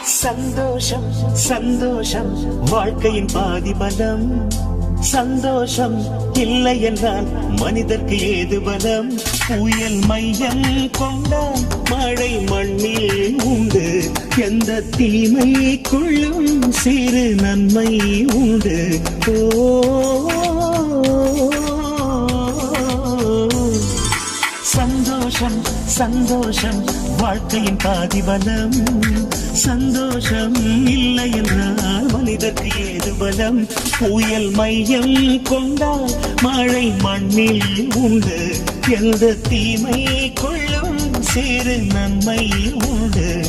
சந்தோஷம் சந்தோஷம் வாழ்க்கையின் பாதிபலம். சந்தோஷம் இல்லை என்றால் மனிதர்க்கு ஏது பலம்? புயல் மையம் கொண்டால் மழை மண்ணில் உண்டு. எந்த தீமைக்குள்ளும் சிறு நன்மை உண்டு. ஓ சந்தோஷம் சந்தோஷம் வாழ்க்கையின் பாதிபலம். சந்தோஷம் இல்லை என்றால் மனிதர்க்கு ஏது பலம்? புயல் மையம் கொண்டால் மழை மண்ணில் உண்டு. எந்த தீமை கொள்ளும் சிறு நன்மை உண்டு.